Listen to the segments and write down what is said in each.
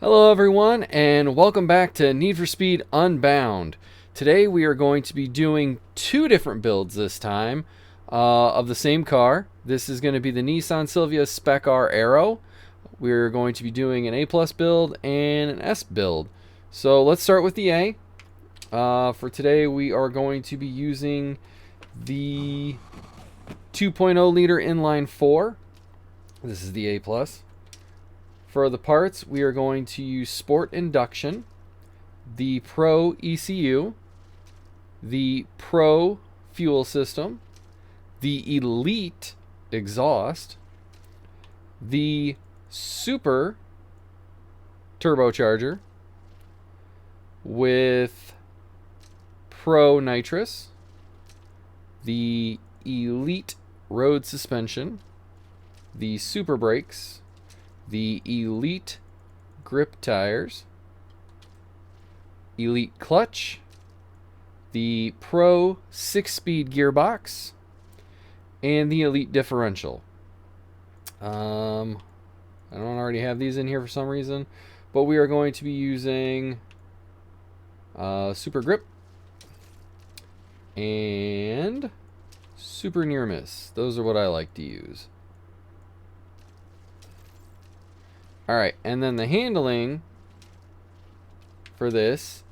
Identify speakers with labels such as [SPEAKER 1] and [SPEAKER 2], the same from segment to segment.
[SPEAKER 1] Hello everyone, and welcome back to Need for Speed Unbound. Today we are going to be doing two different builds this time of the same car. This is going to be the Nissan Sylvia Spec.R Aero. We're going to be doing an A+ build and an S build. So let's start with the A. For today we are going to be using the 2.0 liter inline 4. This is the A+. For the parts, we are going to use Sport Induction, the Pro ECU, the Pro Fuel System, the Elite Exhaust, the Super Turbocharger with Pro Nitrous, the Elite Road Suspension, the Super Brakes, the Elite Grip Tires, Elite Clutch, the Pro 6-speed gearbox, and the Elite Differential. I don't already have these in here for some reason, but we are going to be using Super Grip and Super Near Miss. Those are what I like to use. Alright, and then the handling for this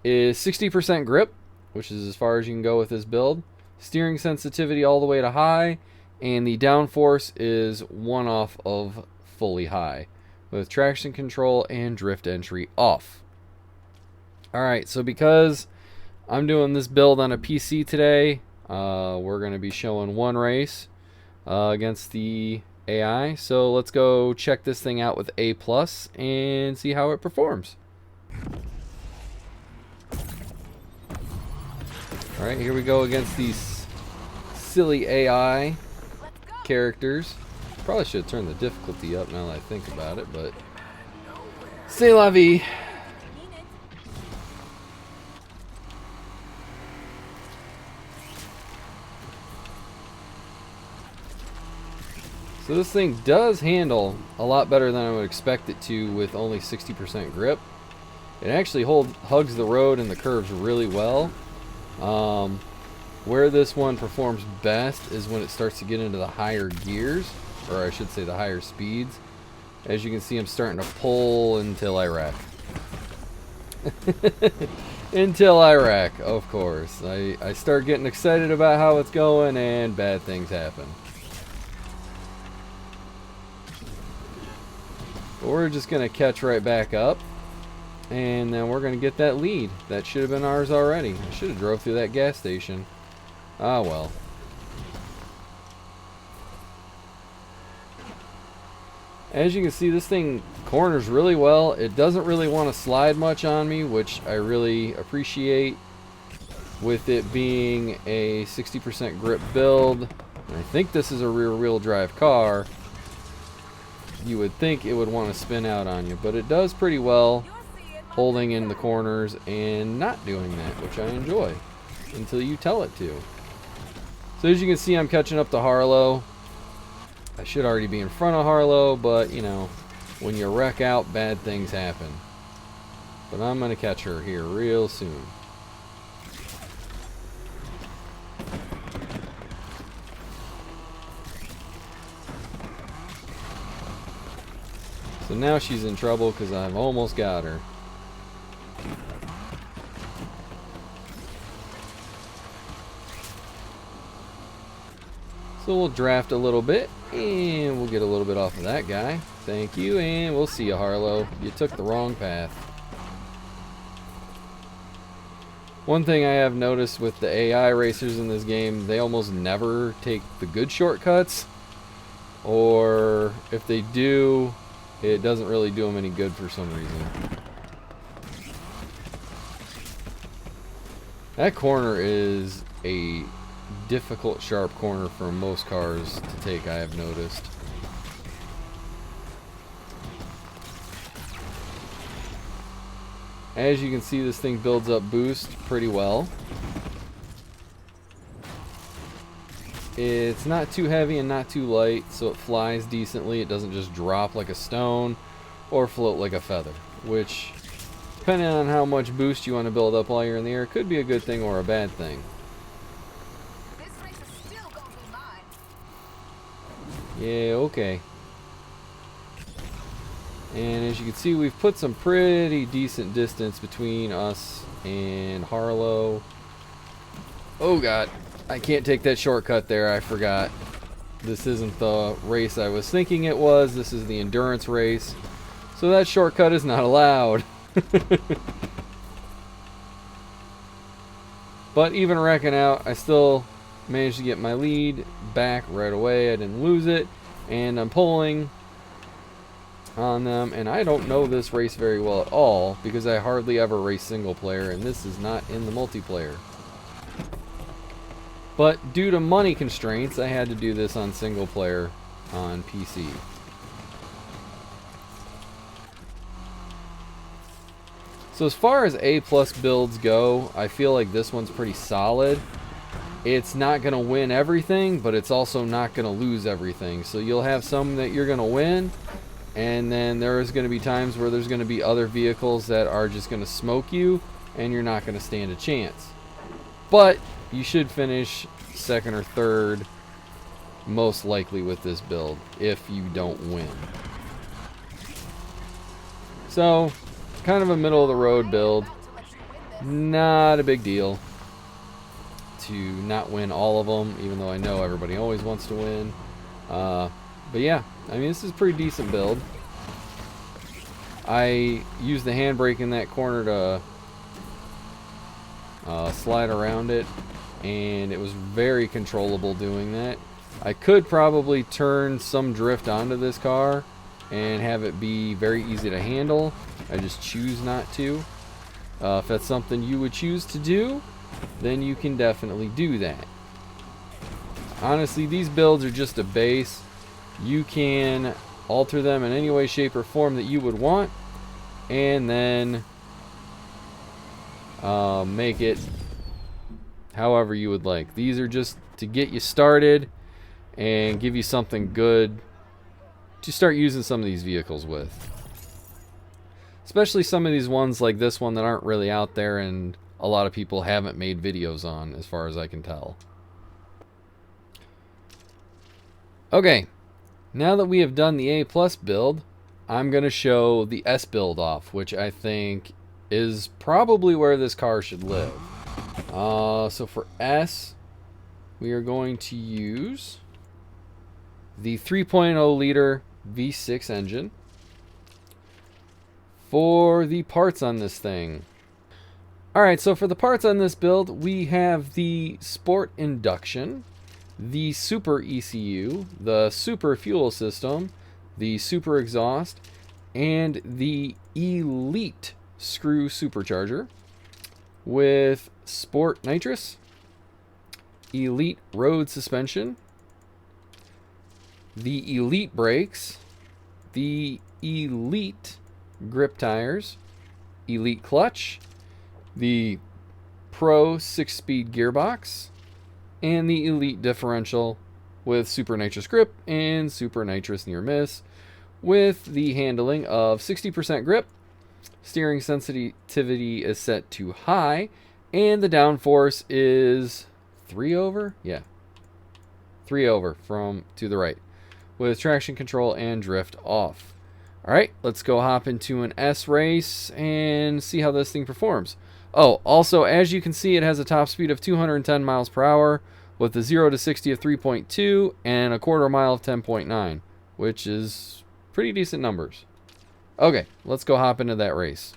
[SPEAKER 1] is 60% grip, which is as far as you can go with this build. Steering sensitivity all the way to high, and the downforce is 1 off of fully high, with traction control and drift entry off. Alright, so because I'm doing this build on a PC today, we're going to be showing one race against the AI, so let's go check this thing out with A+ and see how it performs. Alright, here we go against these silly AI characters. Probably should turn the difficulty up now that I think about it, but c'est la vie. So this thing does handle a lot better than I would expect it to with only 60% grip. It actually hugs the road and the curves really well. Where this one performs best is when it starts to get into the higher gears, or I should say the higher speeds. As you can see, I'm starting to pull until I wreck. Until I wreck, of course. I start getting excited about how it's going and bad things happen. But we're just going to catch right back up, and then we're going to get that lead. That should have been ours already. I should have drove through that gas station. Ah, well. As you can see, this thing corners really well. It doesn't really want to slide much on me, which I really appreciate with it being a 60% grip build. And I think this is a rear-wheel drive car. You would think it would want to spin out on you, but it does pretty well holding in the corners and not doing that, which I enjoy until you tell it to. So as you can see, I'm catching up to Harlow. I should already be in front of Harlow, but you know, when you wreck out, bad things happen. But I'm going to catch her here real soon. So now she's in trouble because I've almost got her. So we'll draft a little bit and we'll get a little bit off of that guy. Thank you, and we'll see you, Harlow. You took the wrong path. One thing I have noticed with the AI racers in this game, they almost never take the good shortcuts, or if they do, it doesn't really do them any good for some reason. That corner is a difficult, sharp corner for most cars to take, I have noticed. As you can see, this thing builds up boost pretty well. It's not too heavy and not too light, so it flies decently. It doesn't just drop like a stone or float like a feather. which, depending on how much boost you want to build up while you're in the air, could be a good thing or a bad thing.
[SPEAKER 2] This race is still gonna be mine.
[SPEAKER 1] Yeah, okay. And as you can see, we've put some pretty decent distance between us and Harlow. Oh god, I can't take that shortcut there, I forgot. This isn't the race I was thinking it was. This is the endurance race. So that shortcut is not allowed. But even wrecking out, I still managed to get my lead back right away. I didn't lose it. And I'm pulling on them. And I don't know this race very well at all because I hardly ever race single player. And this is not in the multiplayer. But due to money constraints, I had to do this on single player on PC. So as far as A+ builds go, I feel like this one's pretty solid. It's not going to win everything, but it's also not going to lose everything. So you'll have some that you're going to win, and then there's going to be times where there's going to be other vehicles that are just going to smoke you, and you're not going to stand a chance. But you should finish second or third, most likely with this build, if you don't win. So, kind of a middle of the road build. Not a big deal to not win all of them, even though I know everybody always wants to win. But yeah, I mean, this is a pretty decent build. I used the handbrake in that corner to slide around it, and it was very controllable doing that. I could probably turn some drift onto this car and have it be very easy to handle. I just choose not to. If that's something you would choose to do, then you can definitely do that. Honestly, these builds are just a base. You can alter them in any way, shape, or form that you would want, and then make it however you would like. These are just to get you started and give you something good to start using some of these vehicles with. Especially some of these ones like this one that aren't really out there and a lot of people haven't made videos on, as far as I can tell. Okay, now that we have done the A+ build, I'm going to show the S build off, which I think is probably where this car should live. So for S, we are going to use the 3.0 liter V6 engine. For the parts on this thing, alright, so for the parts on this build, we have the Sport Induction, the Super ECU, the Super Fuel System, the Super Exhaust, and the Elite Screw Supercharger with Sport Nitrous, Elite Road Suspension, the Elite Brakes, the Elite Grip Tires, Elite Clutch, the Pro 6-speed gearbox, and the Elite Differential with Super Nitrous Grip and Super Nitrous Near Miss, with the handling of 60% grip, steering sensitivity is set to high, and the downforce is 3 over? Yeah. 3 over from to the right, with traction control and drift off. Alright, let's go hop into an S race and see how this thing performs. Oh, also, as you can see, it has a top speed of 210 miles per hour with a 0 to 60 of 3.2 and a quarter mile of 10.9, which is pretty decent numbers. Okay, let's go hop into that race.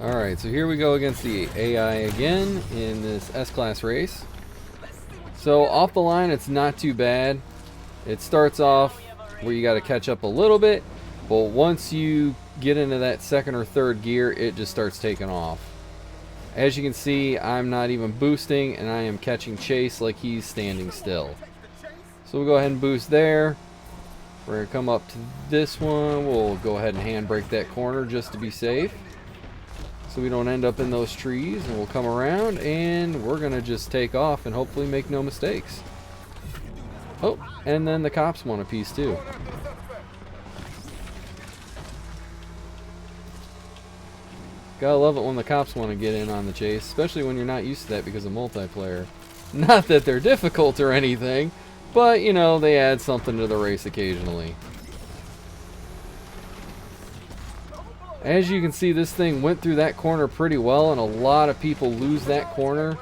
[SPEAKER 1] Alright, so here we go against the AI again in this S-Class race. So off the line, it's not too bad. It starts off where you got to catch up a little bit, but once you get into that second or third gear, it just starts taking off. As you can see, I'm not even boosting, and I am catching chase like he's standing still. So we'll go ahead and boost there. We're going to come up to this one. We'll go ahead and handbrake that corner just to be safe, so we don't end up in those trees, and we'll come around, and we're going to just take off and hopefully make no mistakes. Oh, and then the cops want a piece too. Gotta love it when the cops want to get in on the chase, especially when you're not used to that because of multiplayer. Not that they're difficult or anything, but, you know, they add something to the race occasionally. As you can see, this thing went through that corner pretty well, and a lot of people lose that corner.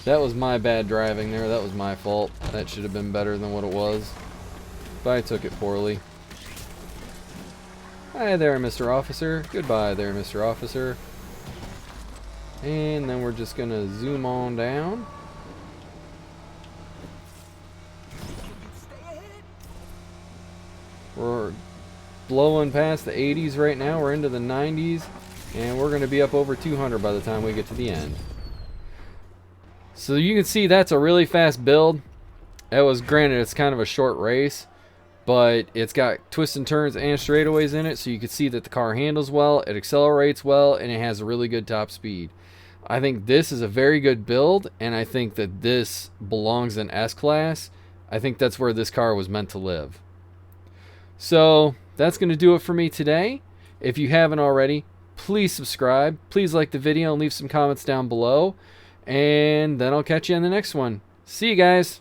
[SPEAKER 1] That was my bad driving there. That was my fault. That should have been better than what it was. But I took it poorly. Hi there, Mr. Officer. Goodbye there, Mr. Officer. And then we're just going to zoom on down. We're blowing past the 80s right now. We're into the 90s. And we're going to be up over 200 by the time we get to the end. So you can see that's a really fast build. It was, granted, it's kind of a short race, but it's got twists and turns and straightaways in it, so you can see that the car handles well, it accelerates well, and it has a really good top speed. I think this is a very good build, and I think that this belongs in S-Class. I think that's where this car was meant to live. So that's going to do it for me today. If you haven't already, please subscribe. Please like the video and leave some comments down below. And then I'll catch you on the next one. See you guys.